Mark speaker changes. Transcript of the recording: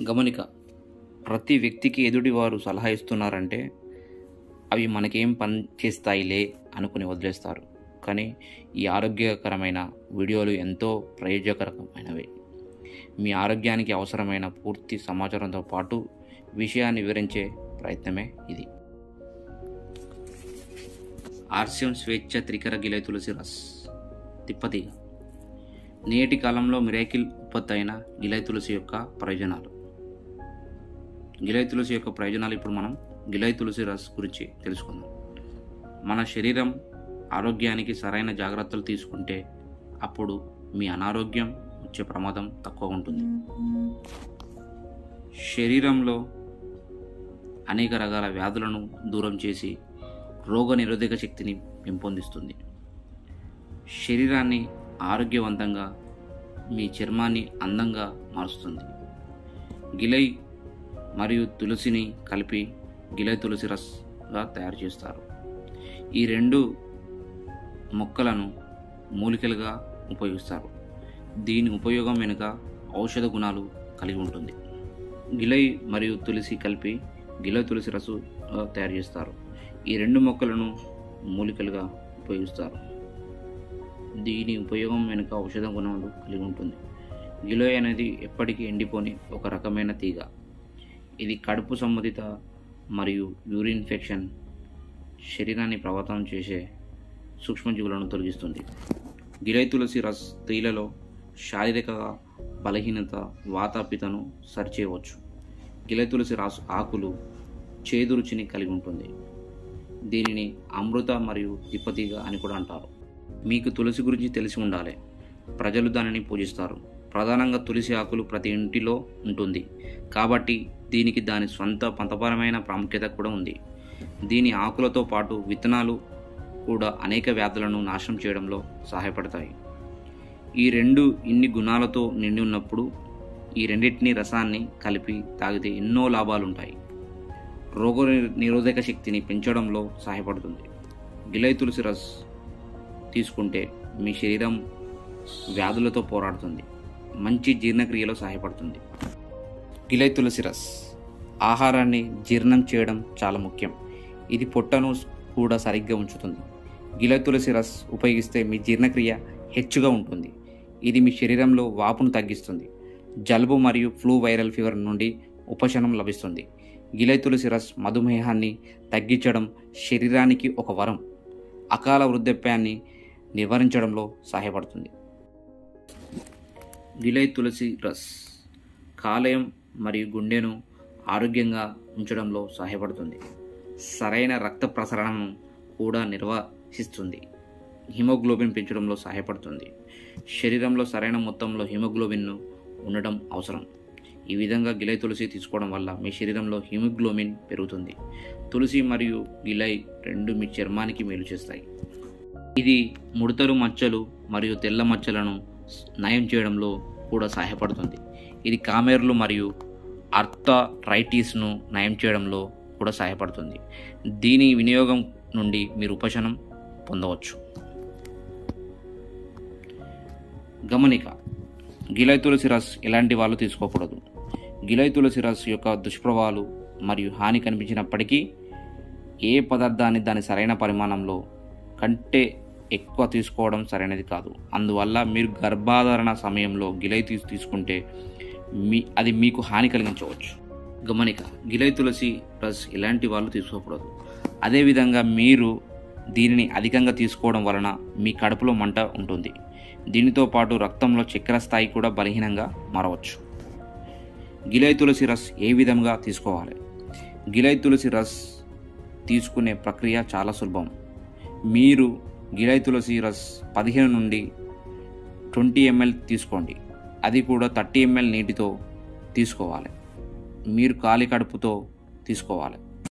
Speaker 1: గమనిక, ప్రతి వ్యక్తికి ఎదుటివారు సలహా ఇస్తున్నారంటే అవి మనకేం పని చేస్తాయిలే అనుకుని వదిలేస్తారు. కానీ ఈ ఆరోగ్యకరమైన వీడియోలు ఎంతో ప్రయోజనకరమైనవి. మీ ఆరోగ్యానికి అవసరమైన పూర్తి సమాచారంతో పాటు విషయాన్ని వివరించే ప్రయత్నమే ఇది. ఆర్సియం స్వేచ్ఛ త్రికర గిలై తులసి రస్ తిప్పతీగ. నేటి కాలంలో మిరాకిల్ ఉత్పత్తి అయిన గిలై తులసి యొక్క ప్రయోజనాలు. గిలై తులసి యొక్క ప్రయోజనాలు ఇప్పుడు మనం గిలై తులసి రస్ గురించి తెలుసుకుందాం. మన శరీరం ఆరోగ్యానికి సరైన జాగ్రత్తలు తీసుకుంటే అప్పుడు మీ అనారోగ్యం వచ్చే ప్రమాదం తక్కువ ఉంటుంది. శరీరంలో అనేక రకాల వ్యాధులను దూరం చేసి రోగ నిరోధక శక్తిని పెంపొందిస్తుంది. శరీరాన్ని ఆరోగ్యవంతంగా, మీ చర్మాన్ని అందంగా మారుస్తుంది. గిలై మరియు తులసిని కలిపి గిలై తులసి రస్గా తయారు చేస్తారు. ఈ రెండు మొక్కలను మూలికలుగా ఉపయోగిస్తారు. దీని ఉపయోగం వెనుక ఔషధ గుణాలు కలిగి ఉంటుంది. గిలై మరియు తులసి కలిపి గిలై తులసి రసు తయారు చేస్తారు. ఈ రెండు మొక్కలను మూలికలుగా ఉపయోగిస్తారు. దీని ఉపయోగం వెనుక ఔషధ గుణాలు కలిగి ఉంటుంది. గిలై అనేది ఎప్పటికీ ఎండిపోని ఒక రకమైన తీగ. ఇది కడుపు సంబంధిత మరియు యూరిన్ ఇన్ఫెక్షన్, శరీరాన్ని ప్రభావితం చేసే సూక్ష్మజీవులను తొలగిస్తుంది. గిలై తులసి రస్ స్త్రీలలో శారీరక బలహీనత, వాతాపితను సరిచేయవచ్చు. గిలై తులసి రస్ ఆకులు చేదు రుచిని కలిగి ఉంటుంది. దీనిని అమృత మరియు తిప్పతీగ అని కూడా అంటారు. మీకు తులసి గురించి తెలిసి ఉండాలి. ప్రజలు దానిని పూజిస్తారు. ప్రధానంగా తులసి ఆకులు ప్రతి ఇంటిలో ఉంటుంది కాబట్టి దీనికి దాని స్వంత మతపరమైన ప్రాముఖ్యత కూడా ఉంది. దీని ఆకులతో పాటు విత్తనాలు కూడా అనేక వ్యాధులను నాశనం చేయడంలో సహాయపడతాయి. ఈ రెండు ఇన్ని గుణాలతో నిండి ఉన్నప్పుడు ఈ రెండింటిని రసాన్ని కలిపి తాగితే ఎన్నో లాభాలుంటాయి. రోగ నిరోధక శక్తిని పెంచడంలో సహాయపడుతుంది. గిలై తులసి రస్ తీసుకుంటే మీ శరీరం వ్యాధులతో పోరాడుతుంది. మంచి జీర్ణక్రియలో సహాయపడుతుంది. గిలై తులసి రస్ ఆహారాన్ని జీర్ణం చేయడం చాలా ముఖ్యం. ఇది పొట్టను కూడా సరిగ్గా ఉంచుతుంది. గిలై తులసి రస్ ఉపయోగిస్తే మీ జీర్ణక్రియ హెచ్చుగా ఉంటుంది. ఇది మీ శరీరంలో వాపును తగ్గిస్తుంది. జలుబు మరియు ఫ్లూ, వైరల్ ఫీవర్ నుండి ఉపశమనం లభిస్తుంది. గిలై తులసి రస్ మధుమేహాన్ని తగ్గించడం, శరీరానికి ఒక వరం. అకాల వృద్ధాప్యాన్ని నివారించడంలో సహాయపడుతుంది. గిలై తులసి రస్ కాలేయం మరియు గుండెను ఆరోగ్యంగా ఉంచడంలో సహాయపడుతుంది. సరైన రక్త ప్రసరణను కూడా నిర్వహిస్తుంది. హిమోగ్లోబిన్ పెంచడంలో సహాయపడుతుంది. శరీరంలో సరైన మొత్తంలో హిమోగ్లోబిన్ను ఉండడం అవసరం. ఈ విధంగా గిలై తులసి తీసుకోవడం వల్ల మీ శరీరంలో హిమోగ్లోబిన్ పెరుగుతుంది. తులసి మరియు గిలై రెండు మీ చర్మానికి మేలు చేస్తాయి. ఇది ముడతలు, మచ్చలు మరియు తెల్ల మచ్చలను నయం చేయడంలో కూడా సహాయపడుతుంది. ఇది కామెర్లు మరియు ఆర్థరైటిస్ను నయం చేయడంలో కూడా సహాయపడుతుంది. దీని వినియోగం నుండి మీరు ఉపశమనం పొందవచ్చు. గమనిక, గిలై తులసి రస్ ఎలాంటి వాళ్ళు తీసుకోకూడదు. గిలై తులసి రస్ యొక్క దుష్ప్రభావాలు మరియు హాని కనిపించినప్పటికీ ఏ పదార్థాన్ని దాని సరైన పరిమాణంలో కంటే ఎక్కువ తీసుకోవడం సరైనది కాదు. అందువల్ల మీరు గర్భధారణ సమయంలో గిలై తీసుకుంటే అది మీకు హాని కలిగించవచ్చు. గమనిక, గిలై తులసి రస్ ఇలాంటి వాళ్ళు తీసుకోకూడదు. అదేవిధంగా మీరు దీనిని అధికంగా తీసుకోవడం వలన మీ కడుపులో మంట ఉంటుంది. దీనితో పాటు రక్తంలో చక్కెర స్థాయి కూడా బలహీనంగా మారవచ్చు. గిలై తులసి రస్ ఏ విధంగా తీసుకోవాలి? గిలై తులసి రస్ తీసుకునే ప్రక్రియ చాలా సులభం. మీరు గిలై తులసి రస్ 15 నుండి 20 ml తీసుకోండి. అది కూడా 30 ml నీటితో తీసుకోవాలి. మీరు ఖాళీ కడుపుతో తీసుకోవాలి.